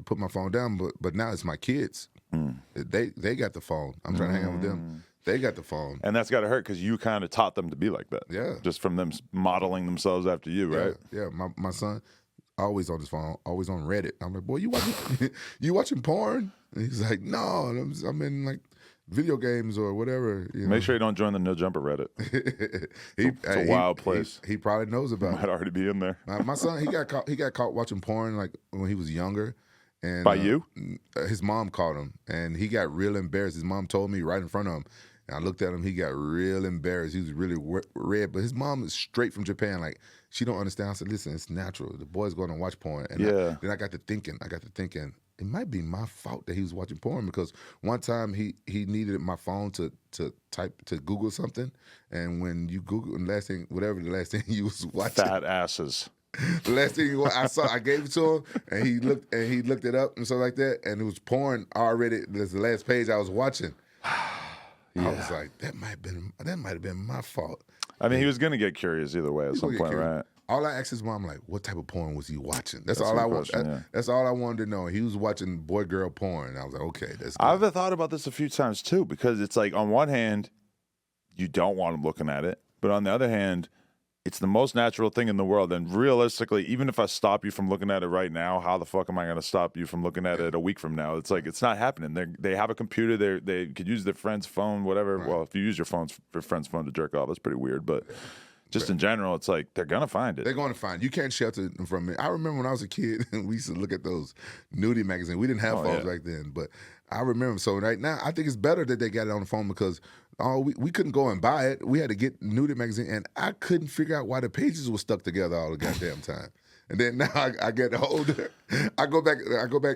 put my phone down, but now it's my kids. They got the phone. I'm trying to hang out with them. They got the phone. And that's got to hurt because you kind of taught them to be like that. Yeah. Just from them modeling themselves after you, right? Yeah. My son, always on his phone, always on Reddit. I'm like, boy, you watching porn? And he's like, no, I'm in like video games or whatever. Make sure you don't join the No Jumper Reddit. It's a wild place. He probably knows about it. Might already be in there. My son, he got caught watching porn like when he was younger. And By you? His mom caught him, and he got real embarrassed. His mom told me right in front of him. And I looked at him. He got real embarrassed. He was really red. But his mom is straight from Japan. Like, she don't understand. I said, listen, it's natural. The boy's going to watch porn. And then I got to thinking, it might be my fault that he was watching porn, because one time he needed my phone to Google something, and when you Google the last thing he was watching, fat asses. The last thing I saw, I gave it to him, and he looked it up and stuff like that, and it was porn already. That's the last page I was watching. I was like, that might have been my fault. I mean, he was gonna get curious either way at some point, right? All I asked his mom, like, what type of porn was he watching? That's all I want. That's all I wanted to know. He was watching boy-girl porn. I was like, okay, that's good. I've thought about this a few times too, because it's like, on one hand, you don't want him looking at it, but on the other hand, it's the most natural thing in the world. And realistically, even if I stop you from looking at it right now, how the fuck am I going to stop you from looking at it a week from now? It's like, it's not happening. They have a computer. They could use their friend's phone, whatever. Right. Well, if you use your friend's phone to jerk off, that's pretty weird. But just in general, it's like, they're going to find it. They're going to find it. You can't shelter them from it. I remember when I was a kid, we used to look at those nudie magazines. We didn't have phones back then, but I remember. So right now, I think it's better that they got it on the phone, because we couldn't go and buy it. We had to get nudie magazine, and I couldn't figure out why the pages were stuck together all the goddamn time. And then now I get older. I go back,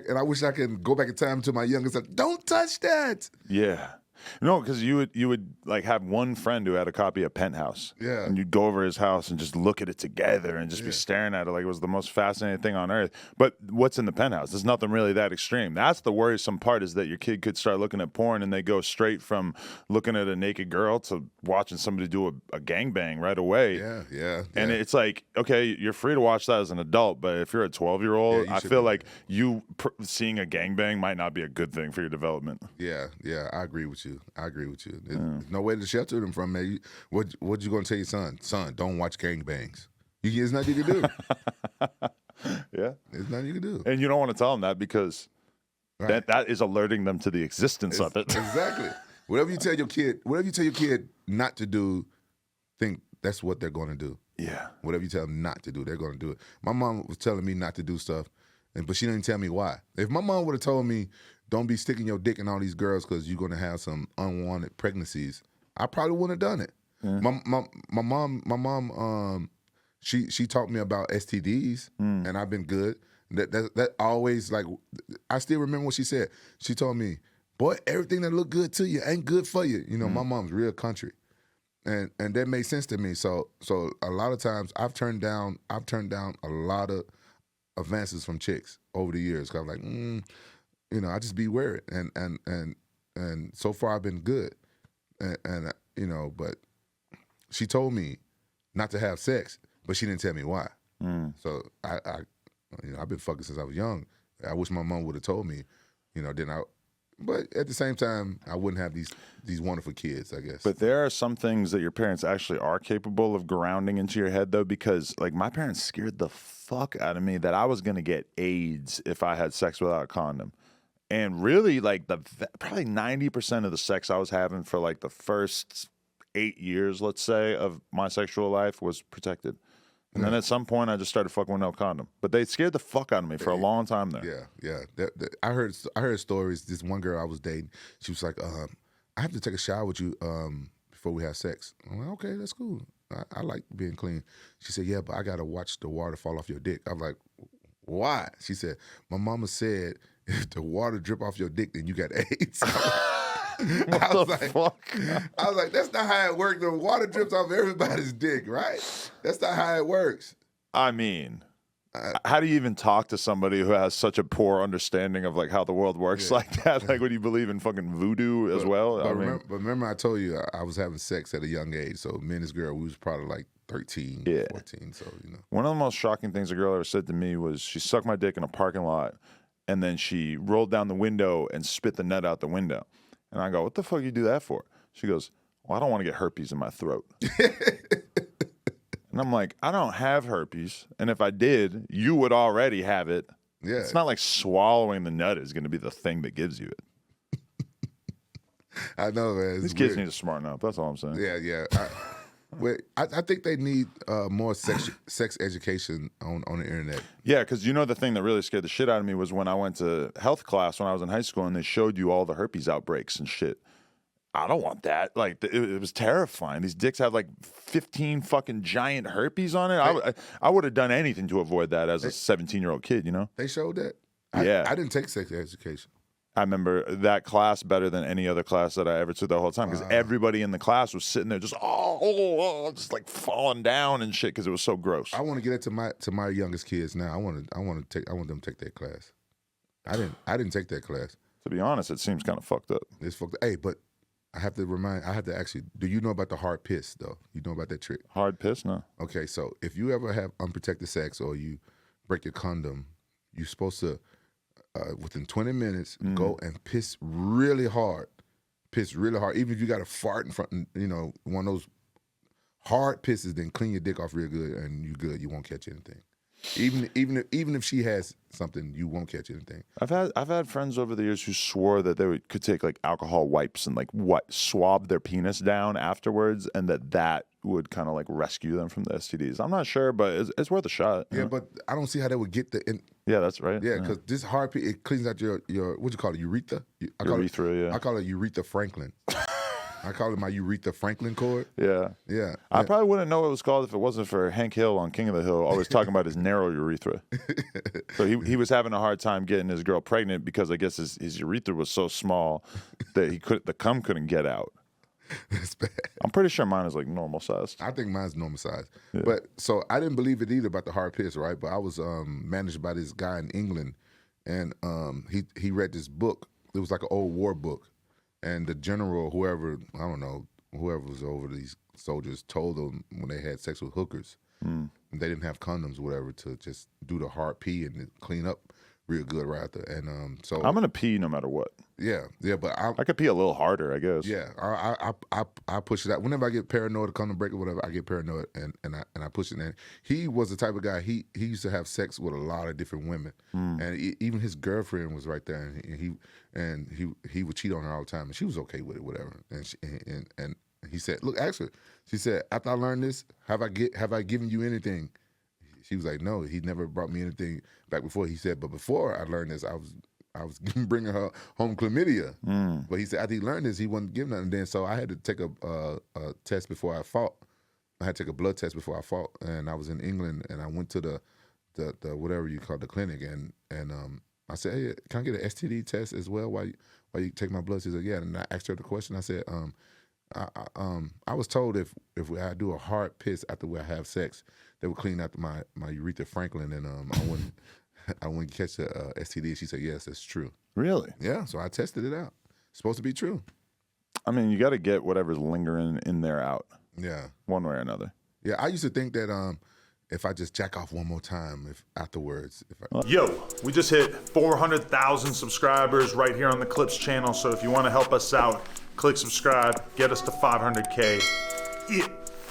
and I wish I could go back in time to my youngest son. Don't touch that. Yeah. No, because you would like have one friend who had a copy of Penthouse. Yeah. And you'd go over his house and just look at it together and just be staring at it like it was the most fascinating thing on earth. But what's in the Penthouse? There's nothing really that extreme. That's the worrisome part, is that your kid could start looking at porn and they go straight from looking at a naked girl to watching somebody do a gangbang right away. Yeah. And it's like, okay, you're free to watch that as an adult, but if you're a 12-year-old, I feel like seeing a gangbang might not be a good thing for your development. Yeah, I agree with you. There's no way to shelter them from it. What you going to tell your son? Son, don't watch gangbangs. There's nothing you can do. Yeah. There's nothing you can do. And you don't want to tell them that, because that is alerting them to the existence of it. Exactly. Whatever you tell your kid not to do, think that's what they're going to do. Yeah. Whatever you tell them not to do, they're going to do it. My mom was telling me not to do stuff, but she didn't tell me why. If my mom would have told me, don't be sticking your dick in all these girls because you're going to have some unwanted pregnancies, I probably wouldn't have done it. Yeah. My mom, she taught me about STDs, and I've been good. That always, like, I still remember what she said. She told me, boy, everything that look good to you ain't good for you. My mom's real country, and that made sense to me. So a lot of times I've turned down a lot of advances from chicks over the years, because I'm like, I just be wary, and so far I've been good, and but she told me not to have sex, but she didn't tell me why. So I've been fucking since I was young. I wish my mom would have told me, but at the same time, I wouldn't have these wonderful kids, I guess. But there are some things that your parents actually are capable of grounding into your head, though, because like my parents scared the fuck out of me that I was gonna get AIDS if I had sex without a condom. And really, like, probably 90% of the sex I was having for, like, the first 8 years, let's say, of my sexual life was protected. And then at some point, I just started fucking with no condom. But they scared the fuck out of me for a long time there. Yeah. I heard stories. This one girl I was dating, she was like, I have to take a shower with you before we have sex. I'm like, okay, that's cool. I like being clean. She said, yeah, but I got to watch the water fall off your dick. I'm like, why? She said, my mama said, if the water drip off your dick, then you got AIDS. I was like, that's not how it works. The water drips off everybody's dick, right? That's not how it works. I mean, how do you even talk to somebody who has such a poor understanding of like how the world works like that? Like, would you believe in fucking voodoo as well? But remember I told you I was having sex at a young age. So me and this girl, we was probably like 13, 14. So, One of the most shocking things a girl ever said to me was she sucked my dick in a parking lot. and then she rolled down the window and spit the nut out the window. And I go, what the fuck you do that for? She goes, well, I don't want to get herpes in my throat. And I'm like, I don't have herpes. And if I did, you would already have it. Yeah. It's not like swallowing the nut is going to be the thing that gives you it. I know, man. These kids need to smarten up. That's all I'm saying. Yeah. I think they need more sex education on the internet. Yeah, because you know the thing that really scared the shit out of me was when I went to health class when I was in high school and they showed you all the herpes outbreaks and shit. I don't want that. Like, it was terrifying. These dicks had like 15 fucking giant herpes on it. I would have done anything to avoid that as a 17-year-old kid, you know? They showed that? Yeah. I didn't take sex education. I remember that class better than any other class that I ever took the whole time because everybody in the class was sitting there just just like falling down and shit because it was so gross. I want to get it to my youngest kids now. I want them to take that class. I didn't take that class. To be honest, it seems kind of fucked up. It's fucked up. Hey, but I have to actually, do you know about the hard piss though? You know about that trick? Hard piss? No. Okay, so if you ever have unprotected sex or you break your condom, you're supposed to within 20 minutes, go and piss really hard. Even if you got a fart in front, one of those hard pisses, then clean your dick off real good and you good. You won't catch anything. Even if she has something, you won't catch anything. I've had friends over the years who swore that they could take like alcohol wipes and like swab their penis down afterwards, and that would kind of like rescue them from the STDs. I'm not sure, but it's worth a shot. Yeah, but I don't see how they would get the. Yeah, that's right. Yeah, because this hard piss, it cleans out your what you call it, urethra. Yeah. I call it urethra Franklin. I call it my urethra Franklin cord. Yeah. I probably wouldn't know what it was called if it wasn't for Hank Hill on King of the Hill always talking about his narrow urethra. So he was having a hard time getting his girl pregnant because I guess his urethra was so small that the cum couldn't get out. That's bad. I'm pretty sure mine is like normal sized. I think mine's normal size. Yeah. But so I didn't believe it either about the hard piss, right? But I was managed by this guy in England, and he read this book. It was like an old war book. And the general, whoever was over these soldiers, told them when they had sex with hookers, and they didn't have condoms or whatever, to just do the hard pee and clean up real good right after. And so I'm gonna pee no matter what. Yeah, but I could pee a little harder, I guess. Yeah, I push it out. Whenever I get paranoid, a condom break or whatever, I get paranoid and I push it. And he was the type of guy. He used to have sex with a lot of different women, and even his girlfriend was right there, and he would cheat on her all the time, and she was okay with it, whatever. And he said, "Look, actually," she said, "after I learned this, have I given you anything?" She was like, "No, he never brought me anything back before." He said, "But before I learned this, I was bringing her home chlamydia." But he said after he learned this, he wasn't giving nothing. Then so I had to take a test before I fought. I had to take a blood test before I fought, and I was in England, and I went to the whatever you call the clinic, and I said, "Hey, can I get an STD test as well while you take my blood?" She said, "Yeah." And I asked her the question. I said, I was told if I do a hard piss after I have sex, they would clean out my urethra Franklin, and I wouldn't catch the STD." She said, "Yes, that's true." Really? Yeah. So I tested it out. It's supposed to be true. I mean, you got to get whatever's lingering in there out. Yeah. One way or another. Yeah. I used to think that if I just jack off one more time, Yo, we just hit 400,000 subscribers right here on the Clips channel. So if you want to help us out, click subscribe, get us to 500K. Yeah.